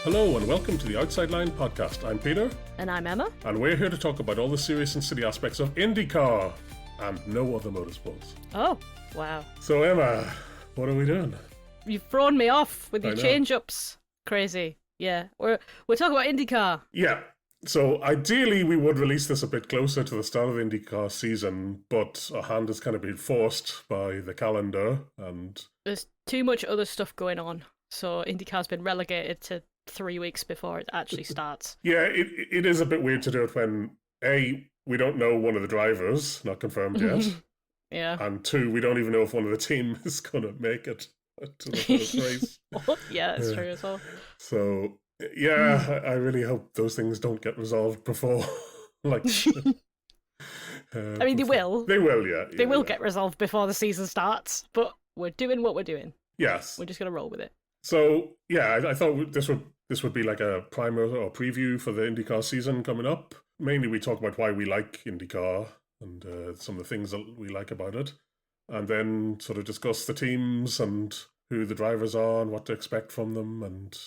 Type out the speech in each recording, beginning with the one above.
Hello and welcome to the Outside Line podcast. I'm Peter. And I'm Emma. And we're here to talk about all the serious and silly aspects of Indycar and no other motorsports. Oh, wow. So Emma, what are we doing? You've thrown me off with your change-ups. Crazy. Yeah. We're talking about Indycar. Yeah. So ideally we would release this a bit closer to the start of the Indycar season, but our hand has kind of been forced by the calendar and... There's too much other stuff going on. So Indycar's been relegated to 3 weeks before it actually starts. Yeah, it is a bit weird to do it when, A, we don't know one of the drivers, not confirmed yet. Yeah. And 2, we don't even know if one of the team is going to make it to the first race. Yeah, that's true as well. So, yeah, I really hope those things don't get resolved before, like... I mean, they will. They will, yeah. They will get resolved before the season starts, but we're doing what we're doing. Yes. We're just going to roll with it. So, yeah, I thought this would be like a primer or preview for the IndyCar season coming up. Mainly we talk about why we like IndyCar and some of the things that we like about it. And then sort of discuss the teams and who the drivers are and what to expect from them. And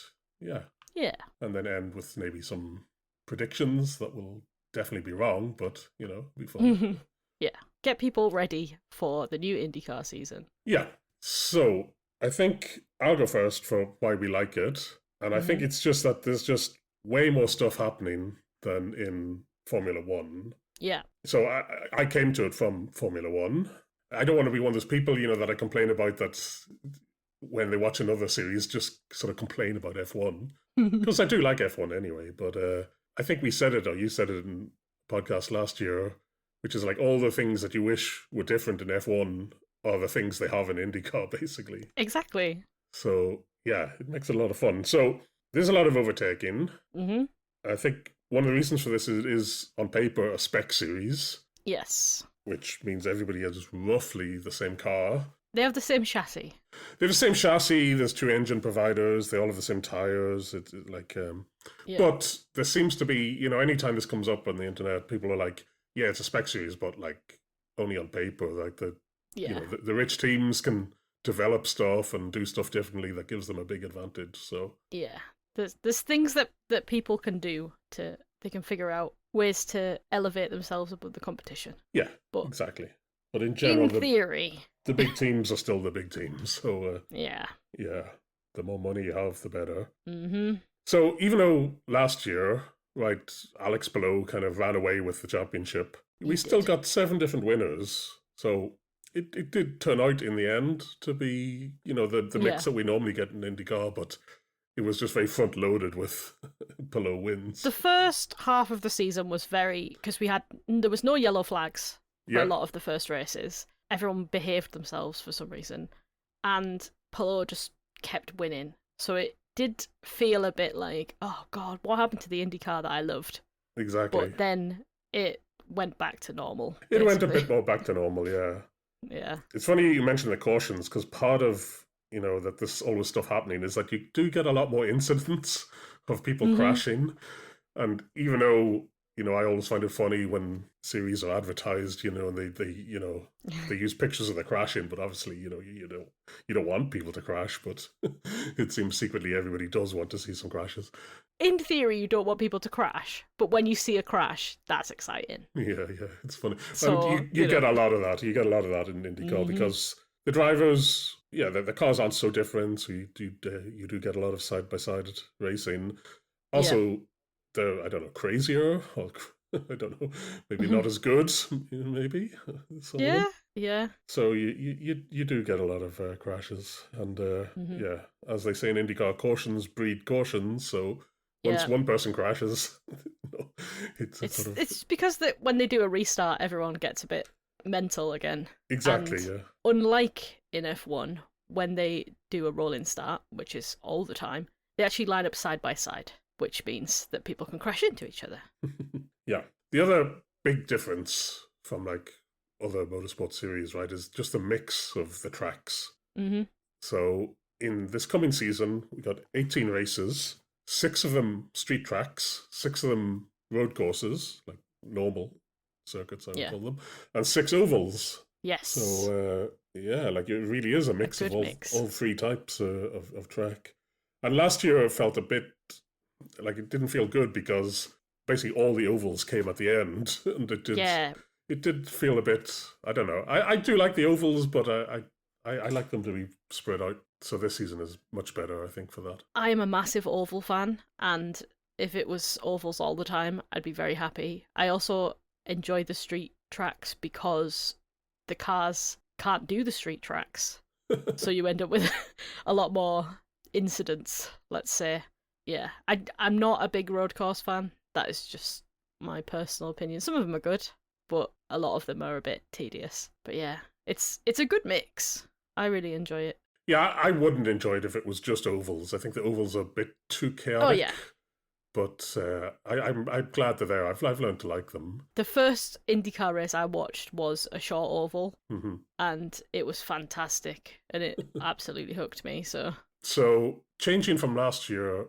yeah. Yeah. And then end with maybe some predictions that will definitely be wrong, but, you know, be fun. Yeah. Get people ready for the new IndyCar season. Yeah. So... I think I'll go first for why we like it. And I think it's just that there's just way more stuff happening than in Formula One. Yeah. So I came to it from Formula One. I don't want to be one of those people, you know, that I complain about that when they watch another series, just sort of complain about F1. Because I do like F1 anyway. But I think we said it, or you said it in the podcast last year, which is like all the things that you wish were different in F1 are the things they have in IndyCar, basically. Exactly. So, yeah, it makes it a lot of fun. So, there's a lot of overtaking. Mm-hmm. I think one of the reasons for this is on paper, a spec series. Yes. Which means everybody has roughly the same car. They have the same chassis. They have the same chassis, there's 2 engine providers, they all have the same tyres. It's like, yeah. But there seems to be, you know, anytime this comes up on the internet, people are like, yeah, it's a spec series, but like only on paper. Like yeah. You know, the rich teams can develop stuff and do stuff differently that gives them a big advantage. So yeah, there's things that people can do they can figure out ways to elevate themselves above the competition. Yeah, but exactly. But in general, in theory, the big teams are still the big teams. So yeah, the more money you have, the better. Mm-hmm. So even though last year, right, Alex Palou kind of ran away with the championship, we still got 7 different winners. So It did turn out in the end to be, you know, the mix that we normally get in IndyCar, but it was just very front loaded with Palou wins. The first half of the season was because there was no yellow flags for a lot of the first races. Everyone behaved themselves for some reason, and Palou just kept winning. So it did feel a bit like, oh God, what happened to the IndyCar that I loved? Exactly. But then it went back to normal. It went a bit more back to normal, yeah. Yeah. It's funny you mentioned the cautions, because part of, you know, that this all this stuff happening is that you do get a lot more incidents of people crashing. And even though, you know, I always find it funny when series are advertised, you know, and they you know, they use pictures of the crashing, but obviously, you know, you don't want people to crash, but it seems secretly everybody does want to see some crashes. In theory, you don't want people to crash, but when you see a crash, that's exciting. Yeah, it's funny. So, and you get a lot of that. You get a lot of that in IndyCar because the drivers, the cars aren't so different, so you do get a lot of side-by-side racing. Also, they're, I don't know, crazier, or I don't know, maybe not as good, maybe. Yeah. So you do get a lot of crashes, and as they say in IndyCar, cautions breed cautions, so... Once one person crashes, it's because when they do a restart, everyone gets a bit mental again. Exactly, and unlike in F1, when they do a rolling start, which is all the time, they actually line up side by side, which means that people can crash into each other. Yeah. The other big difference from like other motorsport series, right, is just the mix of the tracks. Mm-hmm. So in this coming season, we got 18 races. 6 of them street tracks, 6 of them road courses, like normal circuits, I would call them, and 6 ovals. Yes. So, like it really is a mix of all 3 types of track. And last year it felt a bit like it didn't feel good because basically all the ovals came at the end, and Yeah, it did feel a bit. I don't know. I do like the ovals, but I like them to be spread out. So this season is much better, I think, for that. I am a massive oval fan, and if it was ovals all the time, I'd be very happy. I also enjoy the street tracks because the cars can't do the street tracks. So you end up with a lot more incidents, let's say. Yeah, I'm not a big road course fan. That is just my personal opinion. Some of them are good, but a lot of them are a bit tedious. But yeah, it's a good mix. I really enjoy it. Yeah, I wouldn't enjoy it if it was just ovals. I think the ovals are a bit too Oh chaotic. yeah, But I'm glad they're there. I've learned to like them. the first IndyCar race I watched was a short oval, Hmm. and it was fantastic, and it absolutely hooked me. So changing from last year,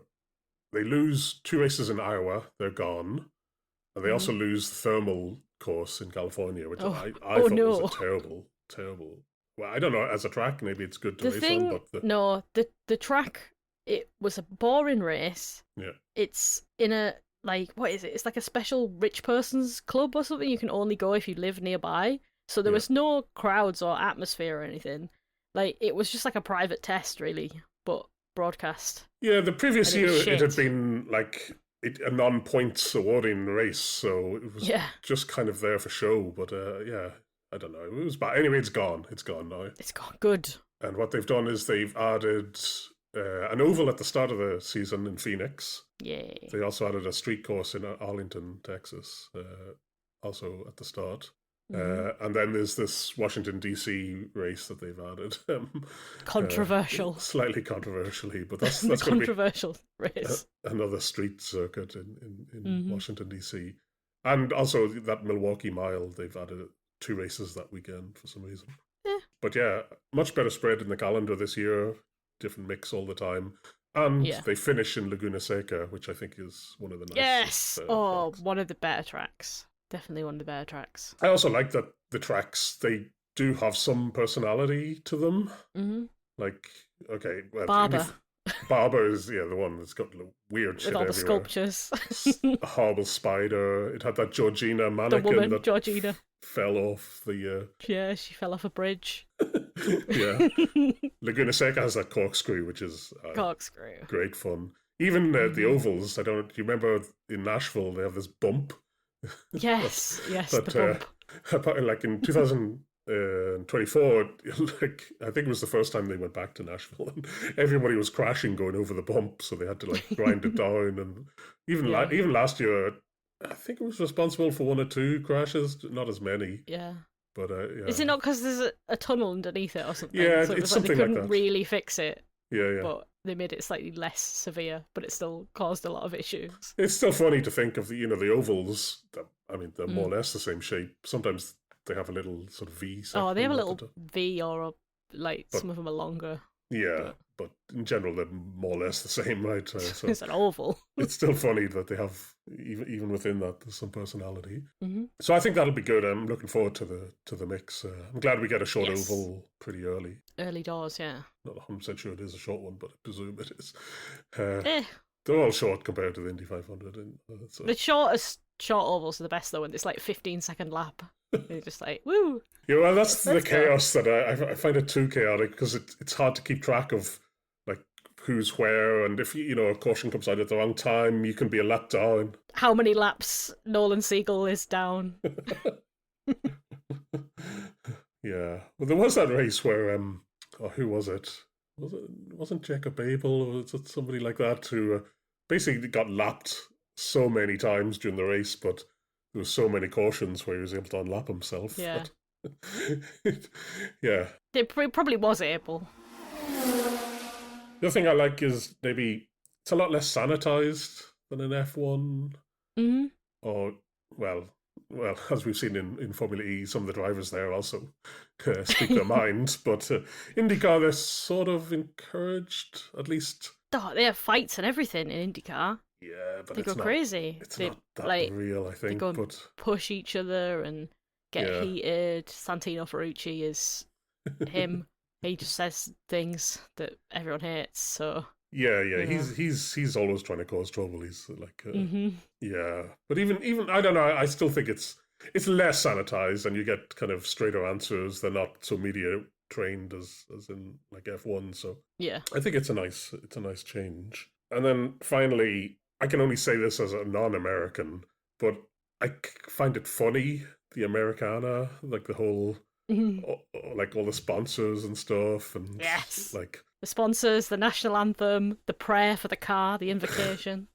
they lose 2 races in Iowa. They're gone, and they also Mhm. lose the thermal course in California, which Oh, I oh thought was a no. terrible, terrible. Well, I don't know. As a track, maybe it's good to The race on, thing, but no, the track, it was a boring race. yeah, It's in a, like, what is it? It's like a special rich person's club or something. You can only go if you live nearby. So there yeah, was no crowds or atmosphere or anything. Like, it was just like a private test, really, but broadcast. yeah. The And previous it was year, it had shit. been like a non-points awarding race, so it was Yeah, just kind of there for show. But yeah, I don't know. It was bad. Anyway, it's gone. It's gone now. it's got good. And what they've done is they've added an oval at the start of the season in Phoenix. Yay. They also added a street course in Arlington, Texas, also at the start. Hmm. And then there's this Washington D.C. race that they've added, Controversial. slightly controversially, but that's The going to be controversial race. another street circuit in Hmm. Washington D.C. And also that Milwaukee Mile, they've added 2 races that weekend for some reason. Yeah. But yeah, much better spread in the calendar this year. Different mix all the time. And Yeah. they finish in Laguna Seca, which I think is one of the nicest Yes! Oh, tracks. one of the better tracks. Definitely one of the better tracks. I also like that the tracks, they do have some personality to them. Hmm. Like, okay, well, Barber. Barber is, yeah, the one that's got weird shit With all the everywhere. sculptures. A horrible spider. It had that Georgina The mannequin woman, that Georgina. fell off the. Yeah, she fell off a bridge. Yeah. Laguna Seca has that corkscrew, which is Corkscrew. great fun. Even the Hmm. ovals, I don't. Do you remember in Nashville they have this bump Yes, yes, the that bump. like in 2024, like I think it was the first time they went back to Nashville, and everybody was crashing going over the bump, so they had to like grind it down. And even Yeah, even last year, I think it was responsible for 1 or 2 crashes, not as many, yeah. but Is yeah, it not because there's a tunnel underneath it or something? yeah, So it it's was like they something like couldn't that. really fix it, Yeah, yeah. but they made it slightly less severe, but it still caused a lot of issues. It's still funny to think of the ovals. I mean, they're more Mm. or less the same shape. Sometimes they have a little sort of V Oh, they have a section at the little top. V or like But some of them are longer, yeah, but but in general, they're more or less the same, right? So it's an oval. it's still funny that they have even within that there's some personality. Hmm. So I think that'll be good. I'm looking forward to the mix. I'm glad we get a short Yes, oval pretty early. early doors, yeah. Not 100% sure it is a short one, but I presume it is. Uh, Eh, they're all short compared to the Indy 500. So. the shortest short ovals are the best though, when it's like 15-second lap. You're just like, woo, Yeah, well, that's the let's go. chaos that I find it too chaotic because it's hard to keep track of like who's where, and if a caution comes out at the wrong time, you can be a lap down. How many laps Nolan Siegel is down? Yeah, well, there was that race where oh, who was it? Wasn't Jacob Abel or was it somebody like that who basically got lapped so many times during the race, but there was so many cautions where he was able to unlap himself. Yeah. Yeah. It probably was April. The other thing I like is maybe it's a lot less sanitized than an F1, Hmm. or well, as we've seen in Formula E, some of the drivers there also speak their minds. But IndyCar, they're sort of encouraged, at least. Oh, they have fights and everything in IndyCar. Yeah, but They go crazy. It's They not that like real, I they think. go and But push each other and get yeah, heated. Santino Ferrucci is him. He just says things that everyone hates. So Yeah, yeah, You know. he's always trying to cause trouble. He's like, Hmm. yeah, but even I don't know. I still think it's less sanitized, and you get kind of straighter answers. They're not so media trained as in like F1. So Yeah. I think it's a nice change. And then finally, I can only say this as a non-American, but find it funny, the Americana, like the whole Mhm. like all the sponsors and stuff, and Yes. like The sponsors, the national anthem, the prayer for the car, the invocation.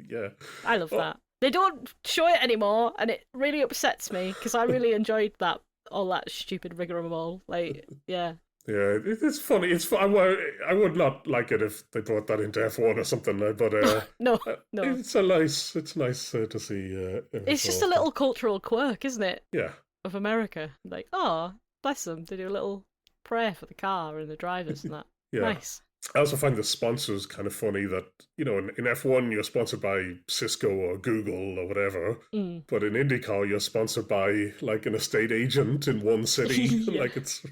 yeah. I love Oh, that. They don't show it anymore, and it really upsets me because I really enjoyed that, all that stupid rigmarole. Like, yeah. yeah, it's funny. I would not like it if they brought that into F1 or something, but No, no. it's nice to see every It's so just a often. little cultural quirk, isn't it, Yeah, of America? Like, oh, bless them. They do a little prayer for the car and the drivers and that. yeah. Nice. I also find the sponsors kind of funny that, in F1 you're sponsored by Cisco or Google or whatever, Mm. but in IndyCar you're sponsored by like an estate agent in one city. Yeah. Like it's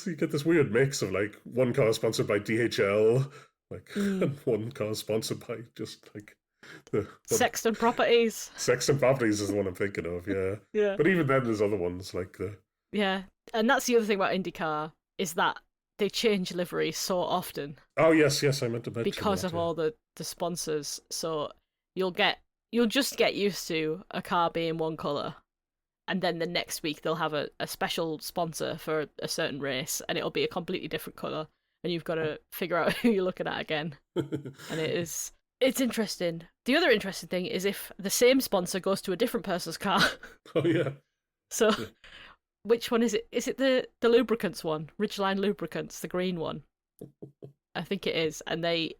you get this weird mix of like one car sponsored by DHL, like Mm. and one car sponsored by just like the one Sexton Properties. Sexton Properties is the one I'm thinking of, yeah. Yeah. But even then there's other ones like the Yeah. And that's the other thing about IndyCar is that they change livery so often oh yes, I meant to mention because that, of yeah. all the sponsors. So you'll just get used to a car being one colour, and then the next week they'll have a special sponsor for a certain race and it'll be a completely different colour, and you've got to figure out who you're looking at again. And it's interesting. The other interesting thing is if the same sponsor goes to a different person's car. Oh yeah. So Yeah. which one is it? Is it the lubricants one? Ridgeline Lubricants, the green one? I think it is. And they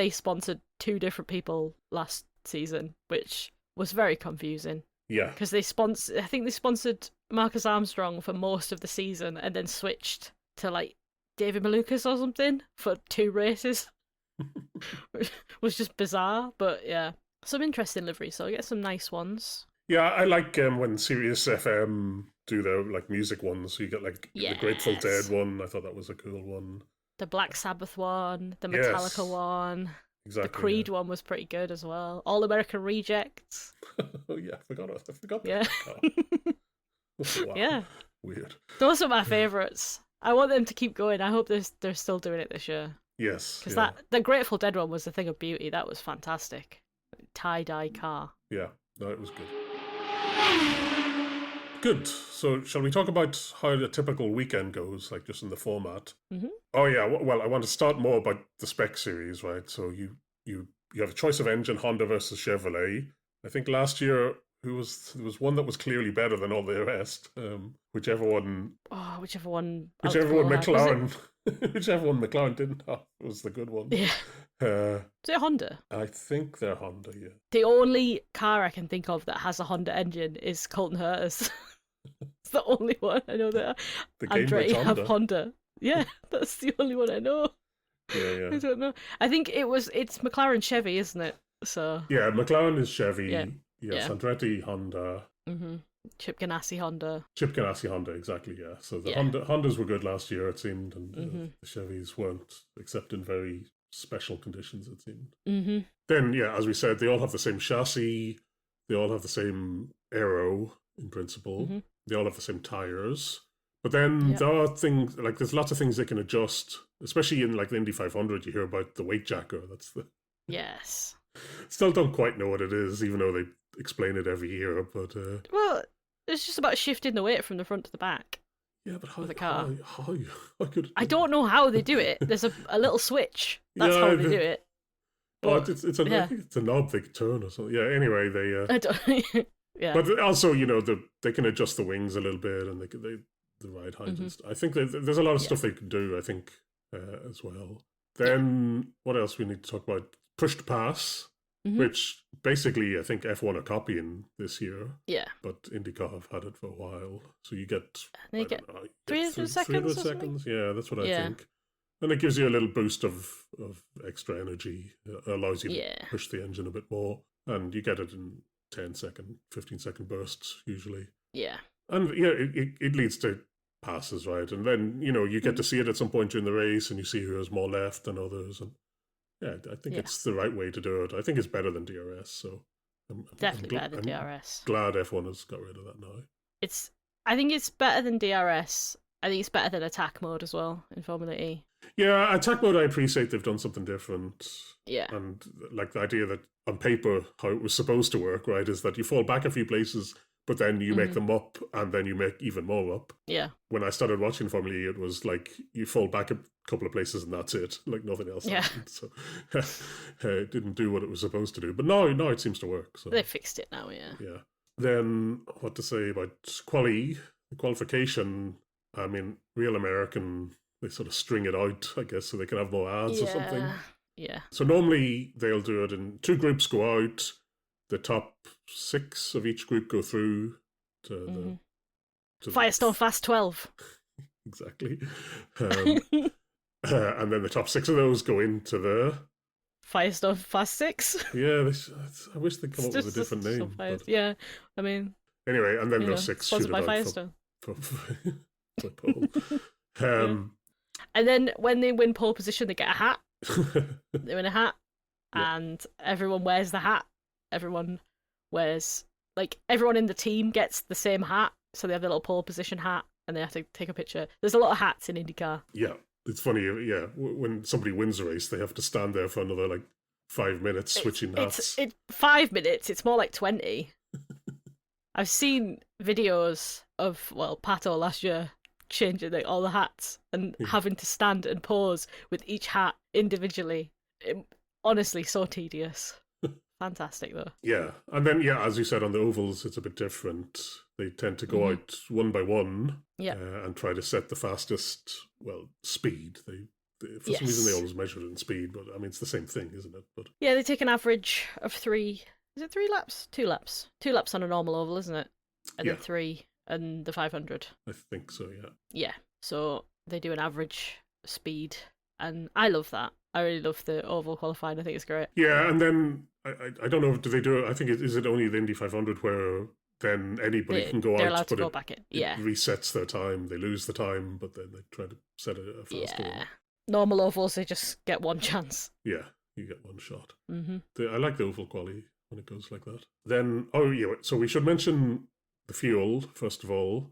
sponsored two different people last season, which was very confusing Yeah. because I think they sponsored Marcus Armstrong for most of the season and then switched to like David Malukas or something for two races. Which was just bizarre, but yeah. Some interesting liveries, so I get some nice ones. Yeah, I like when Sirius FM do their like music ones. You get like the Grateful Dead Yes. one. I thought that was a cool one. The Black Sabbath one, the Metallica Yes, one, the exactly. Creed one was pretty good as well. All American Rejects. Yeah. Oh yeah, I forgot Yeah. that car. Wow, Yeah. weird. Those are my favourites. I want them to keep going. I hope they're still doing it this year. Yes, Because yeah, the Grateful Dead one was a thing of beauty. That was fantastic. Tie-dye car. yeah. No, it was good. Good. So, shall we talk about how a typical weekend goes, like just in the format? Hmm. Oh yeah. Well, I want to start more about the spec series, right? So you have a choice of engine, Honda versus Chevrolet. I think last year there was one that was clearly better than all the rest. Whichever one, Oh, whichever one whichever one had. Was it? McLaren, whichever one McLaren didn't have was the good one. Yeah. Uh, Was it Honda? I think they're Honda. Yeah. The only car I can think of that has a Honda engine is Colton Herta's. It's the only one I know that The game Andretti makes have Honda. Honda. Yeah, that's the only one I know. Yeah, yeah. I don't know. I think it's McLaren Chevy, isn't it? So Yeah, McLaren is yeah, Chevy. Yes, yeah. Andretti Honda. Chip Ganassi Honda. Chip Ganassi Honda, exactly. Yeah. So the Yeah. Hondas were good last year, it seemed, and Mhm. the Chevys weren't, except in very special conditions, it seemed. Mhm. Then, yeah, as we said, they all have the same chassis. They all have the same aero in principle. Mhm. They all have the same tires. But then Yeah. there are things like there's lots of things they can adjust, especially in like the Indy 500. You hear about the weight jacker. That's the Yes. still don't quite know what it is, even though they explain it every year. But Well, it's just about shifting the weight from the front to the back yeah, but how of the car. how could I don't know how they do it. There's a little switch. That's yeah, how they do it. oh, But it's a I yeah, think it's a knob they can turn or something. Yeah. Anyway, they I don't. Yeah. but also they can adjust the wings a little bit and the ride height and stuff. I think there's a lot of Yeah. stuff they can do. I think as well. Then what else we need to talk about? Push to pass, Mhm. which basically I think F1 are copying this year, Yeah. but IndyCar have had it for a while. So you get They I get don't know, you get 300 seconds 300 or something? seconds. Yeah, that's what I Yeah. think. And it gives you a little boost of extra energy. It allows you to Yeah. push the engine a bit more, and you get it in 10-second, 15-second bursts usually. Yeah. And yeah, it leads to passes, right? And then, you get to see it at some point during the race and you see who has more left than others. And yeah, I think Yeah. it's the right way to do it. I think it's better than DRS. So Definitely better than I'm DRS. glad F1 has got rid of that now. I think it's better than DRS. I think it's better than attack mode as well in Formula E. Yeah, attack mode, I appreciate they've done something different. Yeah. And like the idea that on paper, how it was supposed to work, right, is that you fall back a few places, but then you make them up and then you make even more up. Yeah. When I started watching Formula E, it was like you fall back a couple of places and that's it. Like nothing else happened. So it didn't do what it was supposed to do. But now it seems to work. So they fixed it now, yeah. Yeah. Then what to say about qualification? I mean, real American, they sort of string it out, I guess, so they can have more ads or something. Yeah. So normally they'll do it in 2 groups go out, the top 6 of each group go through to Firestone Fast 12. Exactly. And then the top 6 of those go into the Firestone Fast 6. Yeah, I wish they'd come up with a different name. Yeah, I mean. Anyway, and then those 6 shoot it out Firestone. For pole. And then when they win pole position, they get a hat. They win a hat, and everyone wears the hat. Everyone wears, everyone in the team gets the same hat, so they have the little pole position hat, and they have to take a picture. There's a lot of hats in IndyCar. Yeah, it's funny. Yeah, when somebody wins a race, they have to stand there for another 5 minutes switching hats. It's 5 minutes. It's more like 20. I've seen videos of Pato last year changing all the hats and having to stand and pose with each hat individually. Honestly, so tedious. Fantastic though. Yeah, and then as you said, on the ovals it's a bit different. They tend to go out one by one, and try to set the fastest speed. For some reason they always measure it in speed, but I mean it's the same thing, isn't it? But yeah, they take an average of 3. Is it 3 laps? 2 laps. 2 laps on a normal oval, isn't it? And then 3 and the 500. I think so, yeah. Yeah, so they do an average speed, and I love that. I really love the oval qualifying. I think it's great. Yeah, and then I don't know, do they do it? I think is it only the Indy 500 where then anybody can go out? They're allowed to go back in. Yeah, it resets their time. They lose the time, but then they try to set a faster one. Normal ovals, they just get one chance. Yeah, you get one shot. I like the oval quali when it goes like that. Then so we should mention the fuel first of all.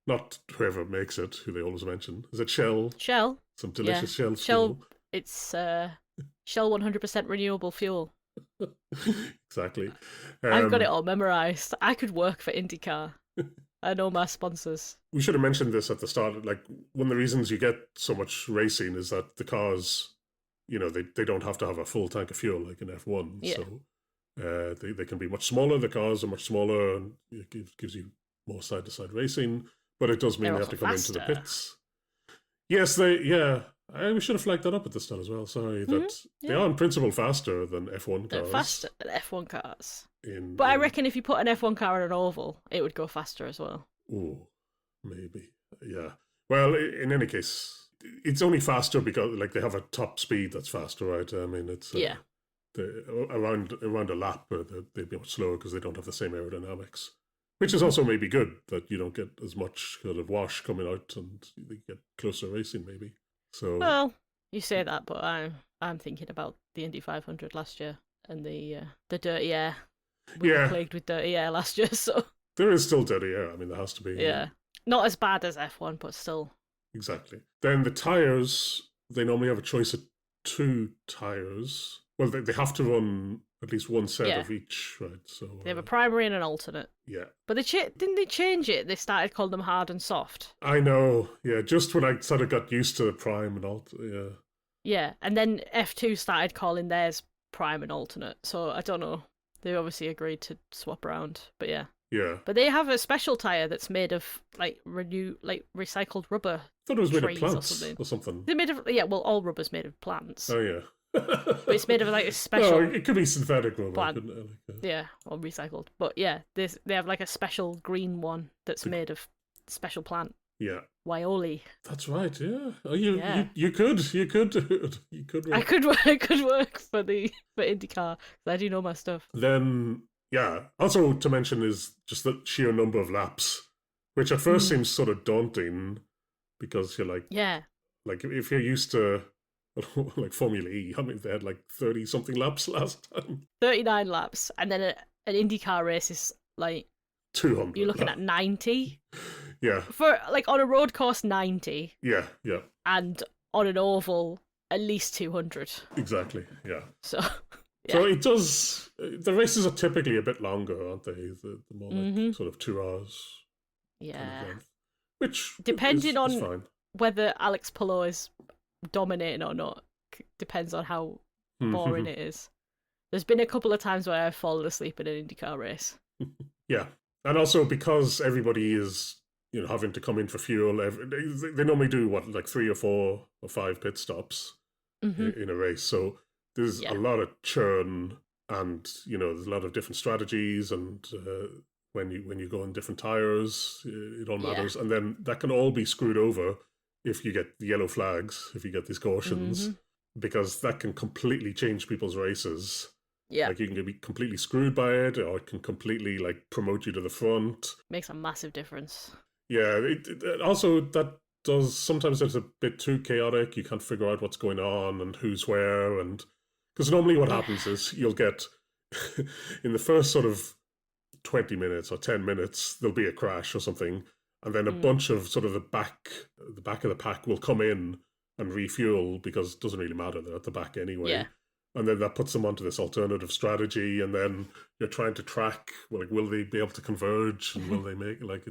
Not whoever makes it, who they always mention. Is it Shell? Shell. Some delicious Shell fuel. It's Shell 100% renewable fuel. Exactly. I've got it all memorised. I could work for IndyCar. I know my sponsors. We should have mentioned this at the start. One of the reasons you get so much racing is that the cars, they don't have to have a full tank of fuel like in F1. Yeah. So they can be much smaller. The cars are much smaller, and it gives you more side-to-side racing. But it does mean they have to come into the pits. Yes, we should have flagged that up at the start as well. Sorry, that they are in principle faster than F1 cars. They're faster than F1 cars. But I reckon if you put an F1 car in an oval, it would go faster as well. Oh, maybe. Yeah. Well, in any case, it's only faster because they have a top speed that's faster, right? I mean, it's around a lap, they'd be much slower because they don't have the same aerodynamics. Which is also maybe good that you don't get as much kind of wash coming out and you get closer racing maybe. So well, you say that, but I'm thinking about the Indy 500 last year and the dirty air. We were plagued with dirty air last year, so there is still dirty air. I mean, there has to be. Yeah, not as bad as F1, but still. Exactly. Then the tires, they normally have a choice of 2 tires. Well, they have to run at least one set of each, right? So they have a primary and an alternate. Yeah. But didn't they change it? They started calling them hard and soft. I know. Yeah, just when I sort of got used to the prime and alternate. Yeah. Yeah, and then F2 started calling theirs prime and alternate. So I don't know. They obviously agreed to swap around, but yeah. Yeah. But they have a special tire that's made of recycled rubber. I thought it was made of plants or something. They're made of all rubber's made of plants. Oh yeah. But it's made of a special. No, it could be synthetic rubber. Plant. Yeah, or recycled. But yeah, they have a special green one that's made of special plant. Yeah. Waioli. That's right. Yeah. Oh, you could do it. You could. Work. I could work for IndyCar. I do know my stuff. Then also to mention is just the sheer number of laps, which at first seems sort of daunting. because you're Yeah. like if you're used to like Formula E, I mean they had like 30 something laps last time. 39 laps, and then an IndyCar race is like you're 200 looking at 90 Yeah, for like on a road course 90, yeah, yeah, and on an oval at least 200. exactly. Yeah. So So yeah. it does. The races are typically a bit longer, aren't they? The more like Mhm. sort of 2 hours kind of Yeah. length, which Depending is on fine. whether Alex Palou is dominating or not, depends on how boring it is. There's been a couple of times where I've fallen asleep in an IndyCar race. Yeah, and also because everybody is having to come in for fuel. They normally do what, like 3 or 4 or 5 pit stops Mhm. in a race, so there's a Yeah. lot of churn, and there's a lot of different strategies, and when you go on different tires, it all Yeah. matters, and then that can all be screwed over if you get the yellow flags, if you get these cautions, Mhm. because that can completely change people's races. Yeah. Like you can be completely screwed by it, or it can completely like promote you to the front. Makes a massive difference. Yeah, also that does sometimes it's a bit too chaotic. You can't figure out what's going on and who's where, and because normally what Yeah. happens is you'll get in the first sort of 20 minutes or 10 minutes there'll be a crash or something, and then a Mm. bunch of sort of the back of the pack will come in and refuel because it doesn't really matter, they're at the back anyway. Yeah. And then that puts them onto this alternative strategy, and then you're trying to track, well, like, will they be able to converge, and will they make like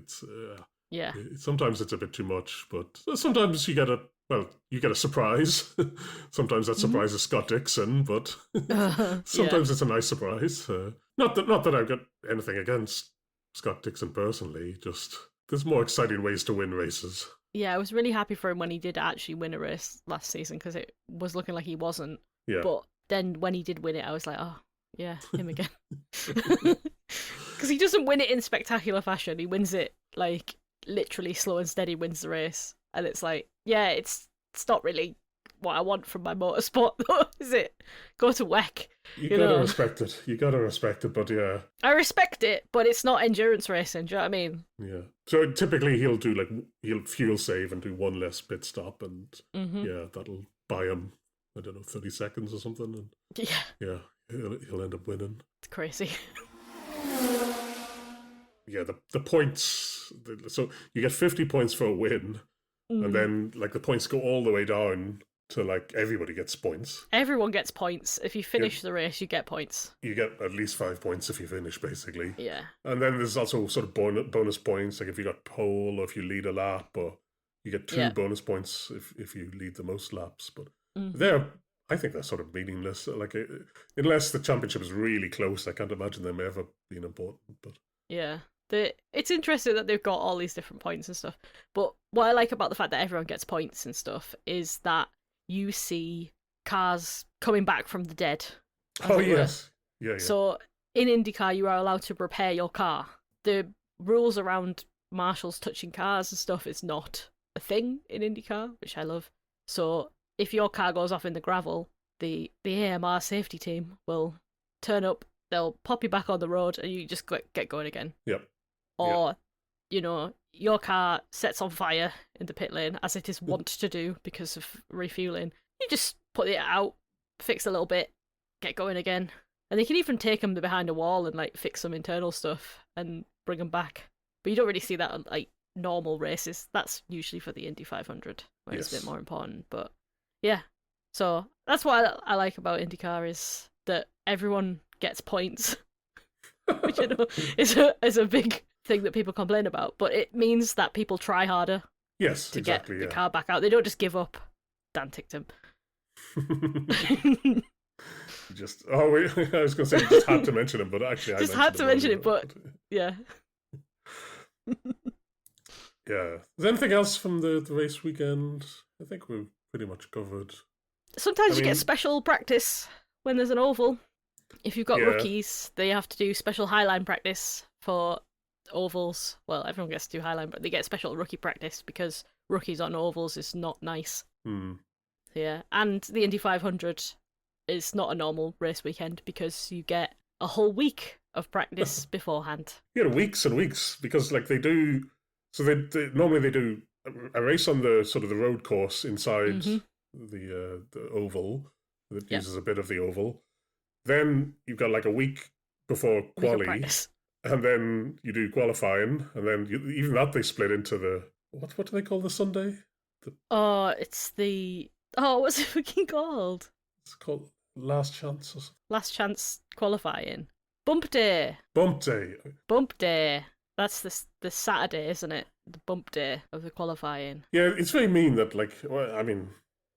Yeah. sometimes it's a bit too much, but sometimes you get a surprise. Sometimes that Mhm. surprise is Scott Dixon, but Yeah. sometimes it's a nice surprise. Not that I've got anything against Scott Dixon personally. Just there's more exciting ways to win races. Yeah, I was really happy for him when he did actually win a race last season because it was looking like he wasn't. Yeah. But then when he did win it, I was like, oh, yeah, him again. Because he doesn't win it in spectacular fashion. He wins it like literally slow and steady wins the race. And it's like, yeah, it's not really what I want from my motorsport, though, is it? Go to WEC, You you gotta know. respect it. You gotta respect it, but yeah, I respect it, but it's not endurance racing. Do you know what I mean? yeah. So typically he'll fuel save and do one less pit stop, and Mm-hmm. yeah, that'll buy him, I don't know, 30 seconds or something, and Yeah, yeah, he'll end up winning. it's crazy. Yeah, the points. So you get 50 points for a win, and Mm. then like the points go all the way down to like everybody gets points. Everyone gets points. If you You finish the race, you get points. you get at least 5 points if you finish, basically. Yeah. And then there's also sort of bonus points, like if you got pole or if you lead a lap, or you get two Yeah. bonus points if you lead the most laps. But Mm-hmm. they're, I think they're sort of meaningless. Like unless the championship is really close, I can't imagine them ever being important. But Yeah. It's interesting that they've got all these different points and stuff. But what I like about the fact that everyone gets points and stuff is that you see cars coming back from the dead, as oh it were. yes, yeah, yeah, So in IndyCar, you are allowed to repair your car. The rules around marshals touching cars and stuff is not a thing in IndyCar, which I love. So if your car goes off in the gravel, the AMR safety team will turn up. They'll pop you back on the road, and you just get going again. yep, yep. Or your car sets on fire in the pit lane, as it is wont to do because of refueling. You just put it out, fix a little bit, get going again. And they can even take them behind a wall and like fix some internal stuff and bring them back. But you don't really see that on like normal races. That's usually for the Indy 500, where it's a bit Yes. more important. But yeah, so that's what I like about IndyCar is that everyone gets points, which I know is a big thing that people complain about. But it means that people try harder Yes, to get exactly. the Yeah. car back out. They don't just give up. Dan ticked him. Just wait, I was going to say you just had to mention him, but actually I Just mentioned had to him mention earlier. it, but yeah. Yeah. Is there anything else from the race weekend? I think we've pretty much covered. Sometimes I you mean, get special practice when there's an oval. If you've got yeah, rookies, they have to do special highline practice for ovals. Well, everyone gets to do highline, but they get special rookie practice because rookies on ovals is not nice. hmm. Yeah, and the Indy 500 is not a normal race weekend because you get a whole week of practice beforehand. You know, weeks and weeks because like they do. So they normally they do a race on the sort of the road course inside Mm-hmm. the oval that Yep. uses a bit of the oval. Then you've got like a week before Week of quali, practice. and then you do qualifying, and then even that they split into the what do they call the Sunday? The, Oh, it's the what's it fucking called? it's called Last Chance or something. Last chance qualifying. Bump day. Bump Day. Bump day. That's the Saturday, isn't it? The bump day of the qualifying. Yeah, it's very mean that well, I mean,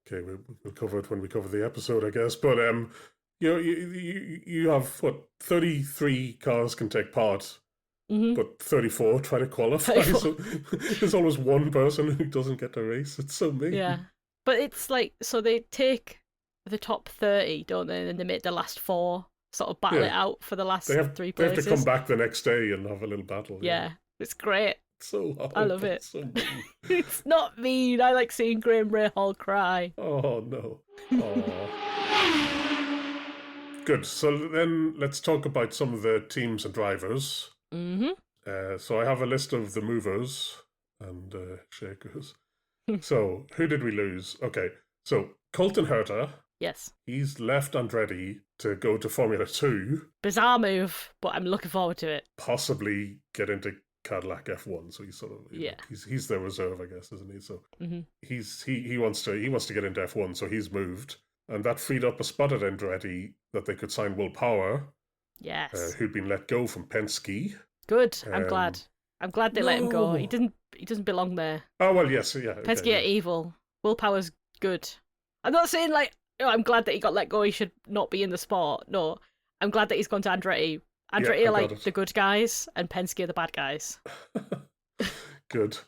okay, we'll cover it when we cover the episode, I guess. But you have what 33 cars can take part, Mm-hmm. but 34 try to qualify. 34. So there's always one person who doesn't get to race. It's so mean. Yeah, but it's like so they take the top 30, don't they? And then they make the last four sort of battle Yeah. it out for the last They have three they have places. to come back the next day and have a little battle. Yeah, it's great. It's so hard. I love it. So mean. It's not mean. I like seeing Graham Rahal cry. Oh no. Oh. Good. So then let's talk about some of the teams and drivers. Mm-hmm. So I have a list of the movers and shakers. So who did we lose? Okay. So Colton Herta, Yes. he's left Andretti to go to Formula 2, Bizarre move, but I'm looking forward to it. possibly get into Cadillac F1. So he's sort of Yeah. he's their reserve, I guess, isn't he? So Mm-hmm. he wants to get into F1, so he's moved. And that freed up a spot at Andretti that they could sign Will Power, Yes. who'd been let go from Penske. Good. I'm Um, glad. I'm glad they let him go. no. He doesn't belong there. Oh well, yes, yeah. Okay, Penske are evil. Willpower's good. I'm not saying like I'm glad that he got let go. He should not be in the sport. No, I'm glad that he's gone to Andretti. Andretti I are got like it. the good guys, and Penske are the bad guys. Good.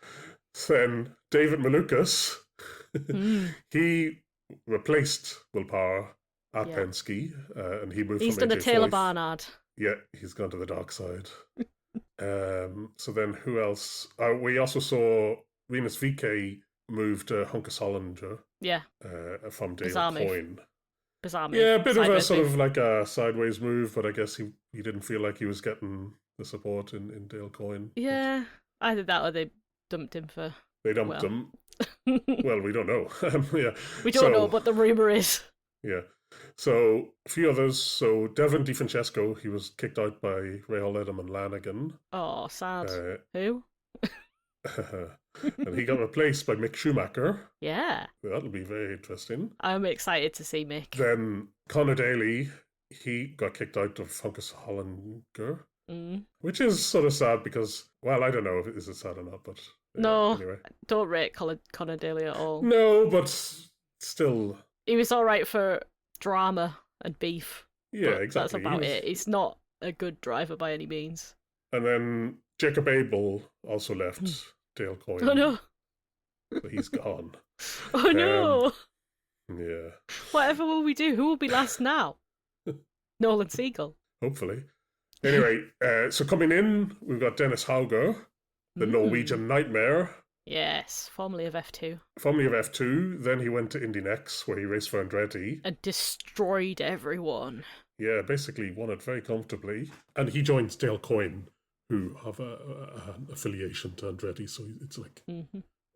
Then David Malukas, he replaced Will Power at Yeah. Penske, and he moved He's from done a AJ Taylor Foyt. Barnard. Yeah, he's gone to the dark side. So then who else? We also saw Rinus VK move to Hunkus Hollinger Yeah, from Dale Bizarre move. Coyne. bizarre move. Yeah, a bit of a Sideways sort move. of like a sideways move, but I guess he didn't feel like he was getting the support in Dale Coyne. Yeah, either that or they dumped him for. They dumped well. him. Well, we don't know. Yeah. We don't know, but the rumor is. Yeah. So a few others. So Devin DiFrancesco, he was kicked out by Rahal Edam and Lanigan. Oh, sad. Uh, Who? and he got replaced by Mick Schumacher. Yeah, That'll be very interesting. I'm excited to see Mick. Then Conor Daly, he got kicked out of Hunkus Hollinger, which is sort of sad because, well, I don't know if is it sad or not, but No, anyway. don't rate Conor Daly at all. No, but still, He was all right for drama and beef. yeah, but exactly. That's about it. He's not a good driver by any means. And then Jacob Abel also left Dale Coyne. Oh no! So he's gone. Oh no! Yeah, Whatever will we do? Who will be last now? Nolan Siegel. hopefully. Anyway, so coming in, we've got Dennis Hauger, the Norwegian nightmare, Yes, formerly of F2. formerly of F2. Then he went to Indy Next, where he raced for Andretti. And destroyed everyone. Yeah, basically won it very comfortably. And he joins Dale Coyne, who have an affiliation to Andretti, so it's like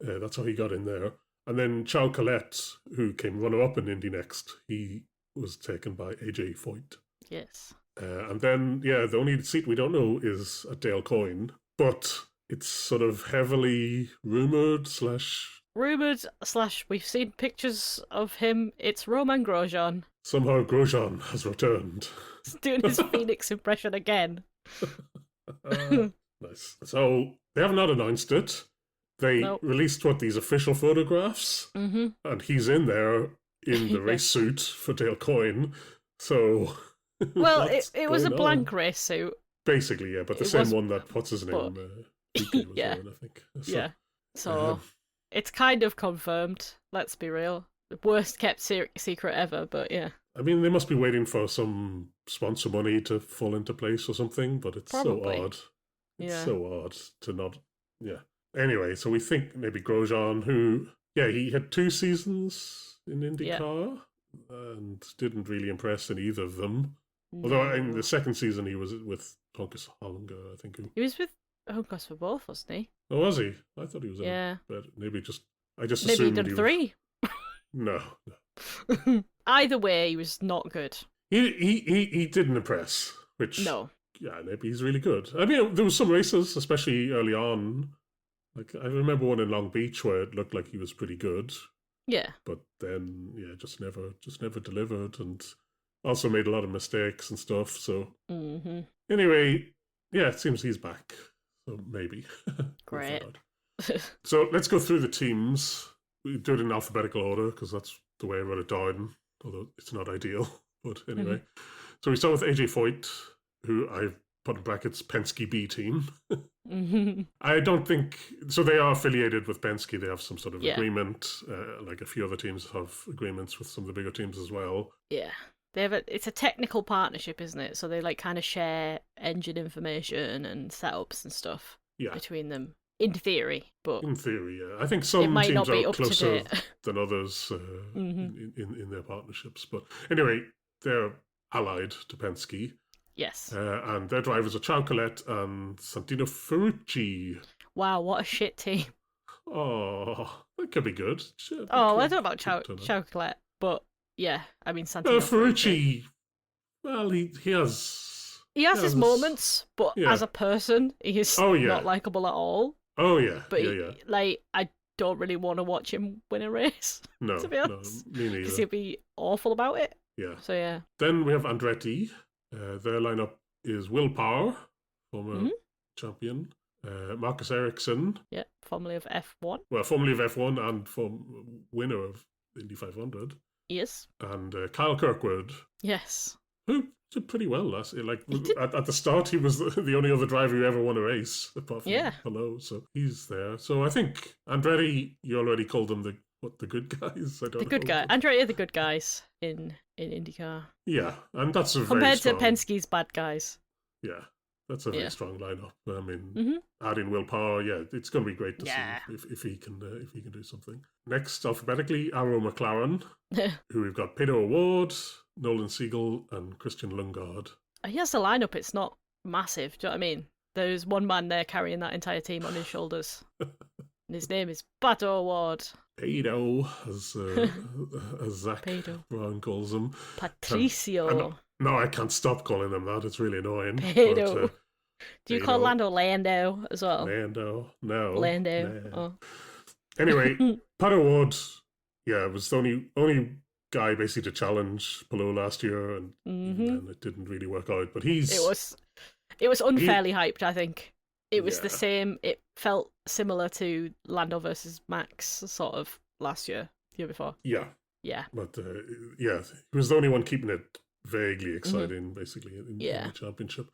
that's how he got in there. And then Chow Collette, who came runner-up in Indy Next, he was taken by AJ Foyt. Yes. And then, yeah, the only seat we don't know is at Dale Coyne, but it's sort of heavily rumoured / Rumoured / we've seen pictures of him. It's Romain Grosjean. somehow Grosjean has returned. He's doing his Phoenix impression again. Nice. So they have not announced it. They released these official photographs, and he's in there in the race suit for Dale Coyne. So, well, it was a going blank on? race suit. Basically, yeah, but the It same was- one that what's his name? Piquet was Yeah. wearing, I think. So, Yeah. So it's kind of confirmed. Let's be real. The worst kept secret ever, but yeah. I mean, they must be waiting for some sponsor money to fall into place or something, but it's Probably. so odd. It's Yeah. so odd to not. Yeah. Anyway, so we think maybe Grosjean, who, yeah, he had 2 seasons in IndyCar and didn't really impress in either of them. Although in the second season he was with Hunkus Hollinger, I think. He was with Conquest for both, wasn't he? Oh, was he? I thought he was in it, Yeah. but maybe I just Maybe he'd assumed done he was. 3. No, Either way, he was not good. he didn't impress. Which, No. yeah, maybe he's really good. I mean, there was some races, especially early on. Like I remember one in Long Beach where it looked like he was pretty good, Yeah. but then yeah, just never delivered, and also made a lot of mistakes and stuff. So anyway, yeah, it seems he's back. So maybe. Great. So let's go through the teams. We do it in alphabetical order because that's the way I wrote it down, although it's not ideal. But anyway, so we start with AJ Foyt, who I've put in brackets Penske B team. I don't think so. They are affiliated with Penske. They have some sort of agreement. Like a few other teams have agreements with some of the bigger teams as well. Yeah, they have it's a technical partnership, isn't it? So they like kind of share engine information and setups and stuff between them. In theory, but in theory, yeah, I think some teams are closer than others in their partnerships. But anyway, they're allied to Penske. Yes. And their drivers are Ciao Colette and Santino Ferrucci. Wow, what a shit team. Oh, that could be good. I don't know about Ciao Colette, but yeah, I mean Santino Ferrucci. Well, he has his moments, but as a person, he is not likable at all. Oh yeah, but like I don't really want to watch him win a race. No, to be honest, no, me neither. Because he'll be awful about it. Yeah. So yeah. Then we have Andretti. Their lineup is Will Power, former champion. Marcus Ericsson. Yeah, formerly of F1. Well, formerly of F1 and winner of Indy 500. Yes. And Kyle Kirkwood. Yes. Who did pretty well last year. Like at the start, he was the only other driver who ever won a race apart from Hello. So he's there. So I think Andretti, you already called them the good guys. The good guy. Andretti are the good guys in Indycar. Yeah, and that's a compared very strong, to Penske's bad guys. Yeah, that's a very strong lineup. I mean, adding Will Power, it's going to be great to see if he can do something. Next, alphabetically, Arrow McLaren, who we've got Pedro Award, Nolan Siegel, and Christian Lundgaard. Here's the lineup. It's not massive. Do you know what I mean? There's one man there carrying that entire team on his shoulders. And his name is Pato Award. Pedo, as Zach Brown calls him. Patricio. No, I can't stop calling them that. It's really annoying. Pedo. Do you call Lando as well? Lando. No. Lando. Nah. Oh. Anyway, Pat Award, was the only guy basically to challenge Palou last year, and it didn't really work out. But it was unfairly hyped, I think. It was the same. It felt similar to Lando versus Max, sort of last year before. Yeah. Yeah. But he was the only one keeping it vaguely exciting, basically, in the championship.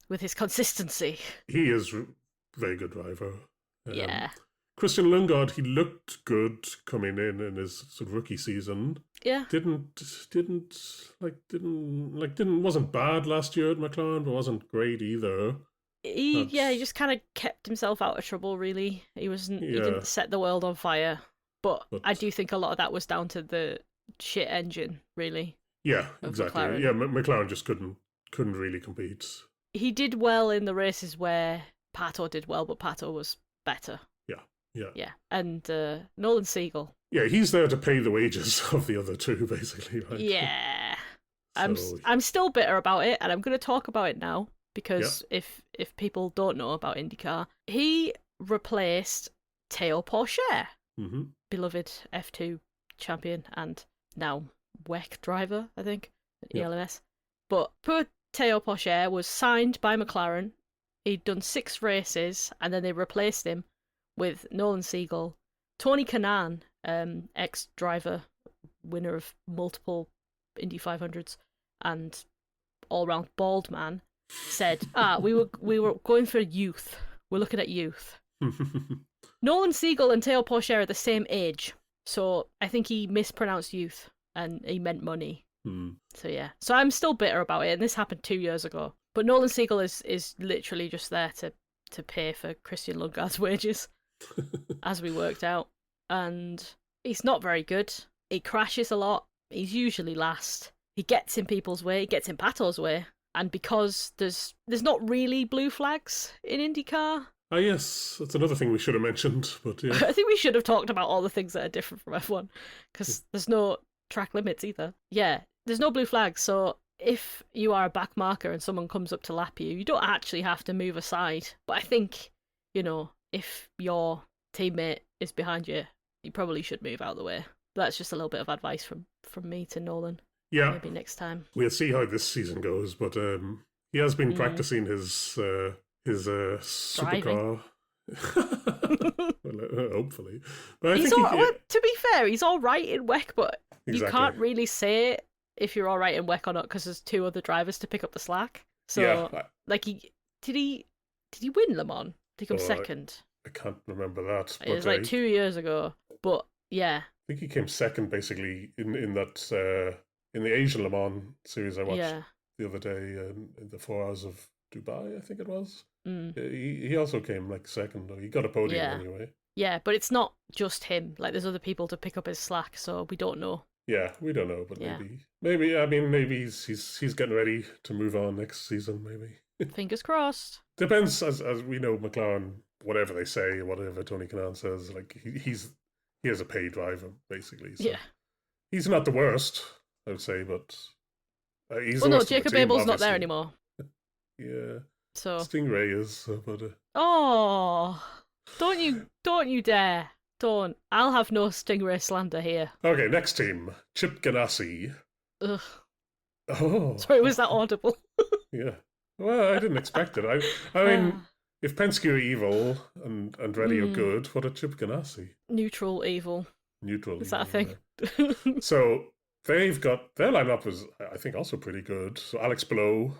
With his consistency. He is a very good driver. Christian Lundgaard, he looked good coming in his sort of rookie season. Yeah. Wasn't bad last year at McLaren, but wasn't great either. He just kind of kept himself out of trouble, really. He didn't set the world on fire. But I do think a lot of that was down to the shit engine, really. Yeah, exactly. McLaren. Yeah, McLaren just couldn't really compete. He did well in the races where Pato did well, but Pato was better. Yeah. And Nolan Siegel. Yeah, he's there to pay the wages of the other two, basically, right? Yeah. I'm still bitter about it, and I'm going to talk about it now, because if people don't know about IndyCar, he replaced Théo Pourchaire, beloved F2 champion and now WEC driver, I think, at ELMS. But poor Théo Pourchaire was signed by McLaren. He'd done 6 races, and then they replaced him with Nolan Siegel. Tony Kanaan, ex-driver, winner of multiple Indy 500s, and all-round bald man, said, we were going for youth. We're looking at youth. Nolan Siegel and Théo Pourchaire are the same age, so I think he mispronounced youth, and he meant money. So yeah. So I'm still bitter about it, and this happened 2 years ago. But Nolan Siegel is literally just there to pay for Christian Lundgaard's wages, as we worked out. And he's not very good. He crashes a lot. He's usually last. He gets in people's way. He gets in Pato's way. And because there's not really blue flags in IndyCar. Ah, yes, that's another thing we should have mentioned, but yeah. I think we should have talked about all the things that are different from F1, because there's no track limits either. Yeah, there's no blue flags, so if you are a back marker and someone comes up to lap you, you don't actually have to move aside. But I think, if your teammate is behind you, you probably should move out of the way. That's just a little bit of advice from me to Nolan. Yeah. Maybe next time. We'll see how this season goes, but he has been practicing his supercar. Well, hopefully. But to be fair, he's all right in WEC, but exactly. You can't really say if you're all right in WEC or not because there's 2 other drivers to pick up the slack. So, yeah, did he win Le Mans? Did he come second? I can't remember that. It was like 2 years ago, but yeah. I think he came second basically in that in the Asian Le Mans series I watched the other day in the 4 Hours of Dubai, I think it was. He also came like second, or he got a podium anyway. Yeah, but it's not just him. Like, there's other people to pick up his slack, so we don't know. Yeah, we don't know, but maybe. I mean, maybe he's getting ready to move on next season. Maybe. Fingers crossed. Depends, as we know, McLaren. Whatever they say, whatever Tony Kanaan says, like he has a paid driver basically. So he's not the worst, I would say, but he's. Well, no, Jacob Abel's not there anymore. Yeah. So Stingray is, but. Oh, don't you dare! Don't. I'll have no Stingray slander here. Okay, next team, Chip Ganassi. Ugh. Oh. Sorry, was that audible? Yeah. Well, I didn't expect it. I mean, if Penske are evil and Andretti are good, what are Chip Ganassi? Neutral evil. Neutral. Is that a thing? Yeah. So they've got their lineup is, I think, also pretty good. So Alex Blow,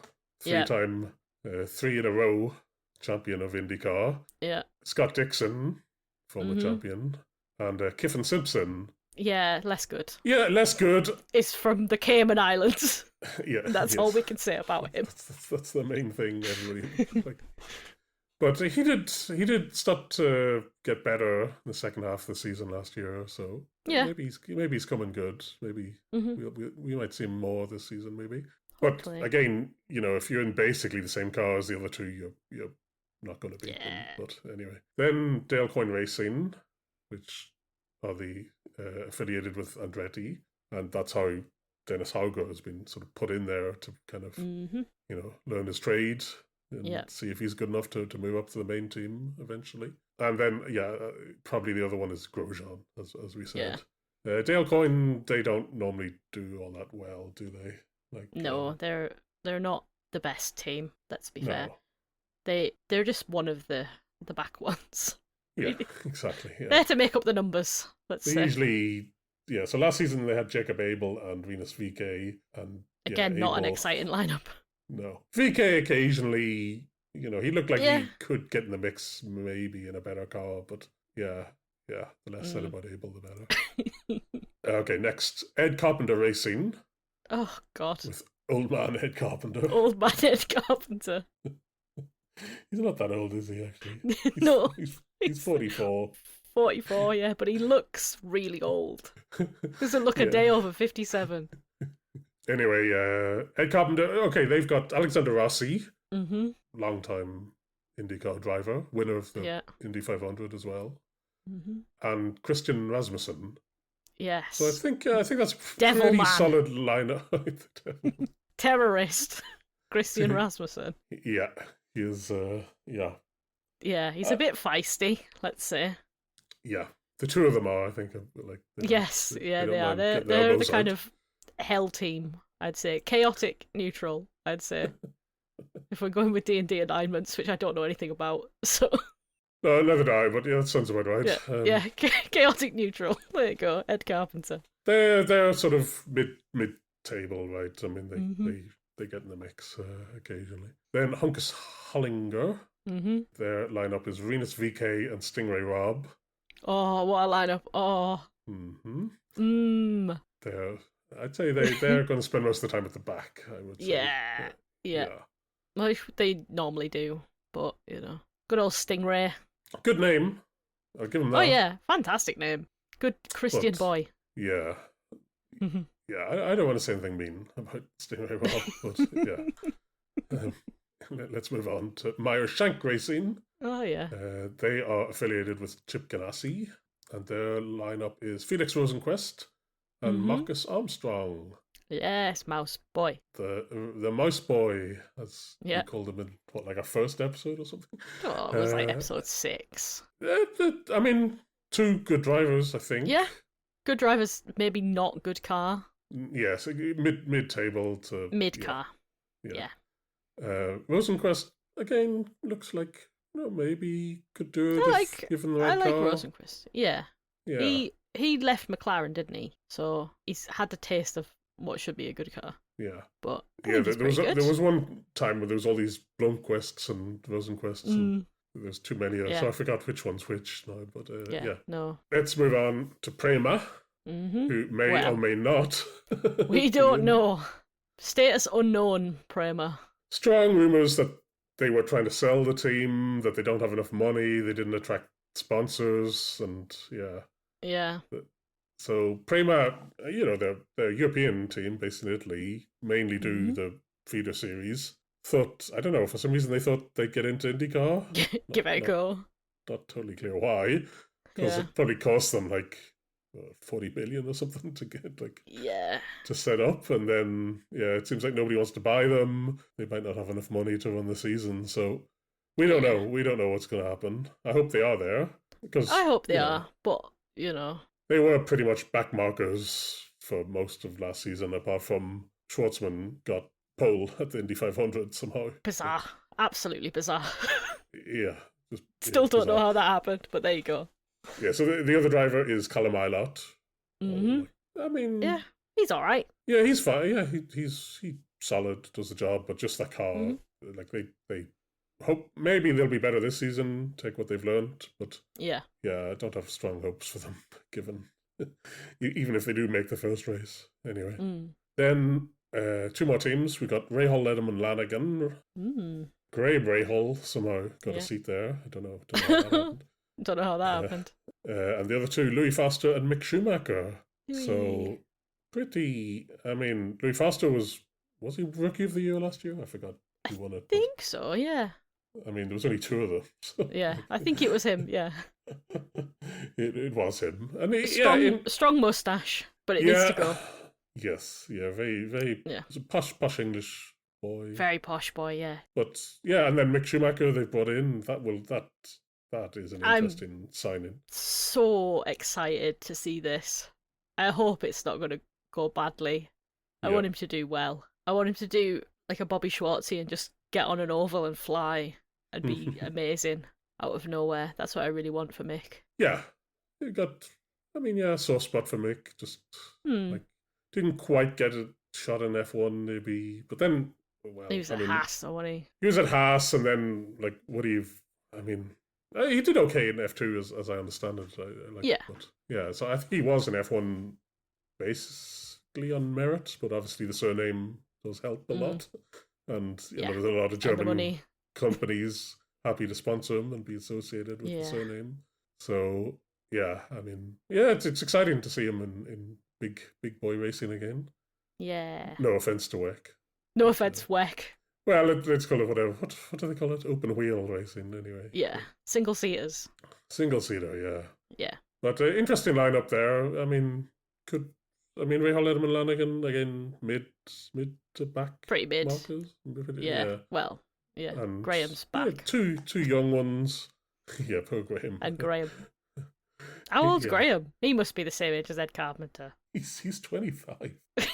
3-time, 3 in a row champion of IndyCar. Yeah. Scott Dixon, former champion, and Kiffin Simpson. Yeah, less good. Yeah, less good. It's from the Cayman Islands. Yeah, that's all we can say about him. That's the main thing, everybody. But he did start to get better in the second half of the season last year. So maybe he's coming good. Maybe we might see him more this season. Maybe. Hopefully. But again, if you're in basically the same car as the other two, you're not going to beat them. But anyway, then Dale Coyne Racing, which are the affiliated with Andretti, and that's how Dennis Hauger has been sort of put in there to kind of learn his trade and see if he's good enough to move up to the main team eventually. And then probably the other one is Grosjean, as we said. Dale Coyne, they don't normally do all that well, do they? No, they're not the best team. Let's be fair. They're just one of the back ones. Yeah, exactly. Yeah. They're to make up the numbers. Let's say. Usually, so last season they had Jacob Abel and Rinus VK, and again, not an exciting lineup. No, VK occasionally, he looked like he could get in the mix, maybe in a better car, but the less said about Abel, the better. Okay, next, Ed Carpenter Racing. Oh God, with old man Ed Carpenter. Old man Ed Carpenter. He's not that old, is he? Actually, no, he's 44. 44, yeah, but he looks really old. Doesn't look a day over 57. Anyway, Ed Carpenter, okay, they've got Alexander Rossi, long-time IndyCar driver, winner of the Indy 500 as well, and Christian Rasmussen. Yes. So I think that's a pretty solid lineup. Terrorist, Christian Rasmussen. Yeah, he is, Yeah, he's a bit feisty, let's say. Yeah, the two of them are, I think, like. They are. They're the kind of hell team, I'd say. Chaotic neutral, I'd say. If we're going with D&D alignments, which I don't know anything about, so. No, neither do I, but that sounds about right. Chaotic neutral. There you go, Ed Carpenter. They're sort of mid-table, right? I mean, they get in the mix occasionally. Then Hunkus Hollinger. Their lineup is Rinus VK and Stingray Robb. Oh, what a lineup! Oh. I'd say they're going to spend most of the time at the back. I would say. Yeah. Well, they normally do, but good old Stingray. Good name. I'll give him that. Oh yeah, fantastic name. Good Christian boy. Yeah. Yeah, I don't want to say anything mean about Stingray Robb, but yeah. Um, let's move on to Meyer Shank Racing. Oh, yeah. They are affiliated with Chip Ganassi, and their lineup is Felix Rosenquist and Marcus Armstrong. Yes, Mouse Boy. The Mouse Boy, as we Yeah. called him in, what, like our first episode or something? Oh, it was like episode 6. I mean, two good drivers, I think. Yeah. Good drivers, maybe not good car. Yes, mid-table to... Mid-car. Yeah. Rosenquist, again, looks like, maybe could do it if given the right car. I like Rosenquist. Yeah. Yeah. He left McLaren, didn't he? So he's had the taste of what should be a good car. Yeah. But there was one time where there was all these Blomqvists and Rosenquists, and there's too many, so I forgot which one's which now. But yeah. No. Let's move on to Prema, who may or may not. We don't know. Status unknown, Prema. Strong rumours that they were trying to sell the team, that they don't have enough money, they didn't attract sponsors, and yeah. So Prema, they're a European team based in Italy, mainly do the feeder series. I don't know, for some reason they thought they'd get into IndyCar. Give it a go. Not totally clear why, because it probably cost them like 40 billion or something to get to set up, and then it seems like nobody wants to buy them. They might not have enough money to run the season, so we don't know. We don't know what's going to happen. I hope they are there, because I hope they are, but they were pretty much backmarkers for most of last season, apart from Schwartzman got pole at the Indy 500 somehow. Bizarre. Absolutely bizarre. Yeah. Still don't know how that happened, but there you go. Yeah, so the other driver is Callum Ilott. I mean... Yeah, he's all right. Yeah, he's fine. Yeah, he's solid, does the job, but just that car, they hope maybe they'll be better this season, take what they've learned, but I don't have strong hopes for them, given even if they do make the first race. Anyway. Then 2 more teams. We got Rahal, Lederman, Lanigan. Grabe Rahal somehow got a seat there. I don't know how that happened. Don't know how that happened. And the other 2, Louis Foster and Mick Schumacher. So pretty. I mean, Louis Foster was he Rookie of the Year last year? I forgot who won it. I think so. Yeah. I mean, there was only 2 of them. So. Yeah, I think it was him. Yeah. it was him, and strong mustache, but it needs to go. Yes. Yeah. Very, very. Yeah. It's a posh English boy. Very posh boy. Yeah. But and then Mick Schumacher they brought in. That is an interesting signing. So excited to see this. I hope it's not going to go badly. I want him to do well. I want him to do like a Bobby Schwartzy and just get on an oval and fly and be amazing out of nowhere. That's what I really want for Mick. Yeah. You got, a soft spot for Mick. Just didn't quite get a shot in F1 maybe. But then, he was at Haas, wasn't he? He was at Haas, and then, he did okay in F2 as I understand it. But, so I think he was in F1 basically on merit, but obviously the surname does help a lot. And there's a lot of German companies happy to sponsor him and be associated with the surname. So, it's exciting to see him in big boy racing again. Yeah. No offense to WEC. No offense, WEC. Well, let's call it whatever. What do they call it? Open wheel racing, anyway. Yeah, single seaters. Single seater, yeah. Yeah. But interesting lineup there. Rahal, Lederman, Lanigan again, mid to back. Pretty mid. Markers. Yeah. Well, yeah. And Graham's back. Two young ones. Yeah, poor Graham. And Graham. How old's Graham? He must be the same age as Ed Carpenter. He's 25.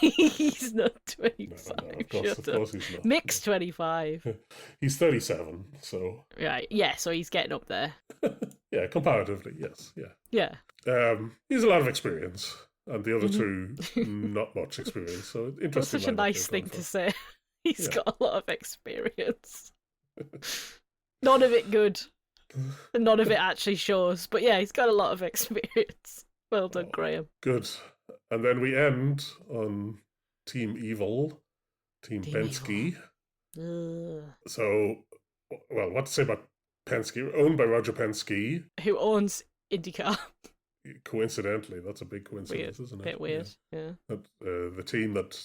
He's not 25. No, of course he's not. Mick's 25. He's 37, so... Right, yeah, so he's getting up there. Yeah, comparatively, yes, yeah. Yeah. He's a lot of experience, and the other 2, not much experience, so interesting. That's such a nice thing to say. He's got a lot of experience. None of it good. None of it actually shows, but yeah, he's got a lot of experience. Well done, Graham. Good. And then we end on Team Evil, Team Penske. So, well, what to say about Penske? Owned by Roger Penske. Who owns IndyCar. Coincidentally, that's a big coincidence, isn't it? Bit weird, yeah. The team that,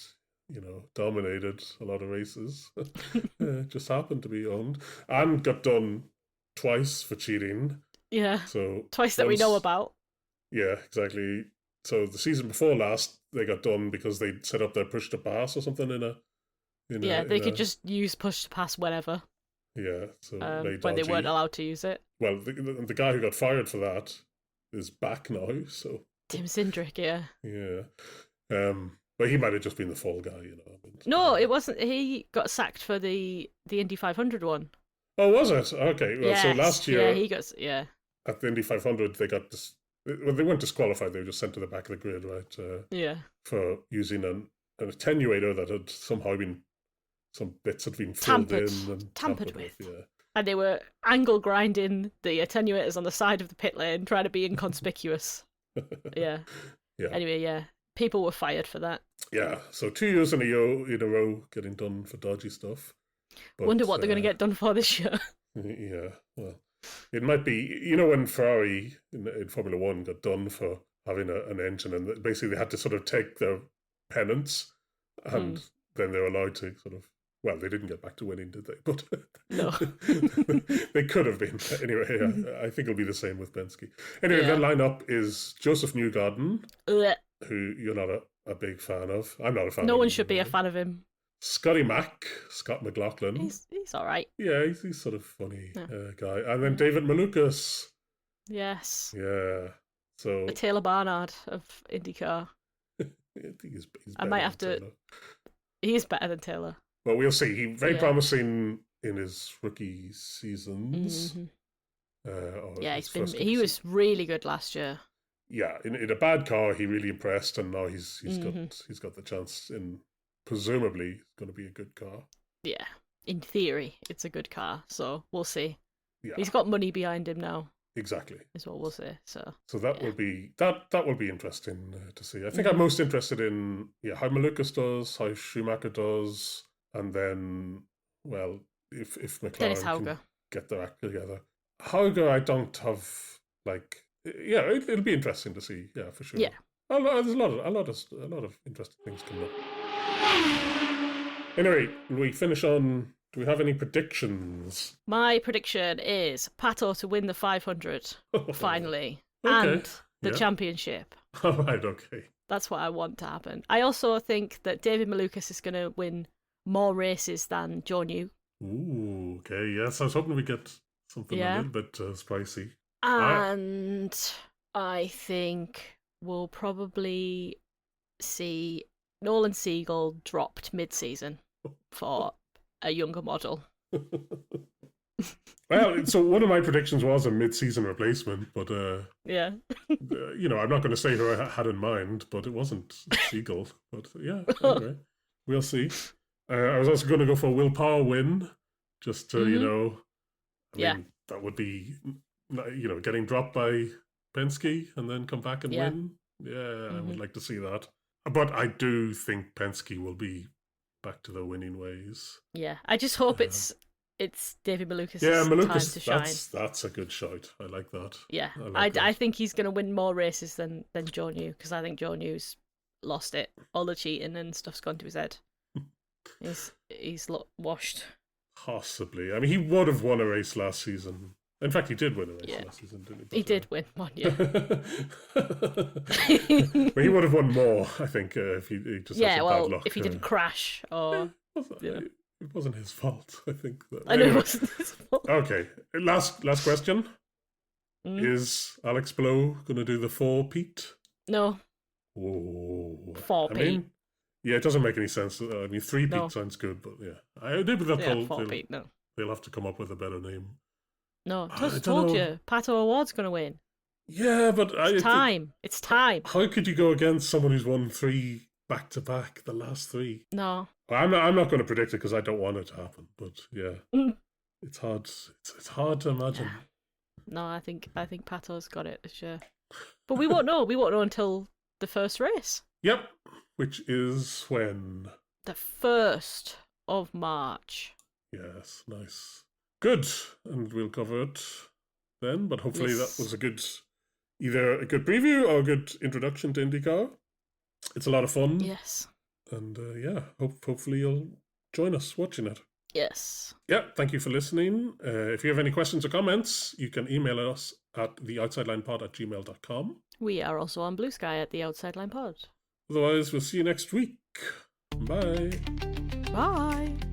dominated a lot of races. Just happened to be owned and got done twice for cheating. Yeah. So twice that we know about. Yeah, exactly. So the season before last, they got done because they set up their push to pass or something They could just use push to pass whenever. Yeah, so very when they dodgy. weren't allowed to use it. Well, the guy who got fired for that is back now. So Tim Cindric, yeah. Yeah. But he might have just been the fall guy, No, it wasn't. He got sacked for the Indy 500 one. Oh, was it? Okay. Well, yes. So last year, he got at the Indy 500, they got this. Well, they weren't disqualified. They were just sent to the back of the grid, right? For using an attenuator that had somehow been some bits had been filled in and tampered with. Yeah. And they were angle grinding the attenuators on the side of the pit lane, trying to be inconspicuous. Yeah. Anyway, yeah. People were fired for that. Yeah. So 2 years in a row getting done for dodgy stuff. But, wonder what they're going to get done for this year. Yeah. Well, it might be, when Ferrari in Formula One got done for having an engine, and basically they had to sort of take their penance, and then they were allowed to sort of. Well, they didn't get back to winning, did they? But no, they could have been. Anyway, I think it'll be the same with Penske. Anyway, their lineup is Joseph Newgarden, who you're not a big fan of. I'm not a fan. No of one should be a fan of him. Scott McLaughlin. He's all right. Yeah, he's sort of funny guy. And then David Malukas. Yes. Yeah. So the Taylor Barnard of IndyCar. I think he's I might have to. Taylor. He is better than Taylor. Well, we'll see. He's very promising in his rookie seasons. He was really good last year. Yeah, in a bad car, he really impressed, and now he's got the chance in presumably it's going to be a good car. Yeah, in theory, it's a good car, so we'll see. Yeah. He's got money behind him now. Exactly. Is what we'll say. So that will be that will be interesting to see. I think I'm most interested in how Malukas does, how Schumacher does. And then, well, if McLaren can get their act together. Hauger, I don't have, it'll be interesting to see, for sure. Yeah. There's a lot of interesting things coming up. Anyway, we finish on, do we have any predictions? My prediction is Pato to win the 500, finally, okay. and the championship. All right, okay. That's what I want to happen. I also think that David Malukas is going to win more races than Joe New. Ooh, okay, yes. I was hoping we get something a little bit spicy. And I think we'll probably see Nolan Siegel dropped mid-season for a younger model. Well, so one of my predictions was a mid-season replacement, but I'm not going to say who I had in mind, but it wasn't Siegel. But anyway, we'll see. I was also going to go for a Will Power win, just to, I mean, that would be, getting dropped by Penske and then come back and win. Yeah, I would like to see that. But I do think Penske will be back to their winning ways. Yeah, I just hope it's David Malukas' time to shine. That's a good shout. I like that. Yeah, I think he's going to win more races than Joe New, because I think Joe New's lost it. All the cheating and stuff's gone to his head. He's washed. Possibly. I mean, he would have won a race last season. In fact, he did win a race last season, didn't he? He did win one, yeah. But he would have won more, I think, if he just had some bad luck. If he didn't crash or... It wasn't his fault, I think. I know it wasn't his fault. Okay, last question. Is Alex Blow going to do the 4-peat? No. Oh. 4-peat. Yeah, it doesn't make any sense. I mean, 3-peat sounds good, but I do believe they'll have to come up with a better name. No, I told you, Pato Award's going to win. Yeah, but it's time. It's time. How could you go against someone who's won 3 back-to-back, the last 3? No. Well, I'm not going to predict it because I don't want it to happen. But it's hard. It's hard to imagine. Yeah. No, I think Pato's got it this year. But we won't know. We won't know until the first race. Yep. Which is when? The 1st of March. Yes, nice. Good. And we'll cover it then. But hopefully that was either a good preview or a good introduction to IndyCar. It's a lot of fun. Yes. And hopefully you'll join us watching it. Yes. Yeah, thank you for listening. If you have any questions or comments, you can email us at theoutsidelinepod@gmail.com. We are also on Blue Sky at The Outside Line Pod. Otherwise, we'll see you next week. Bye. Bye.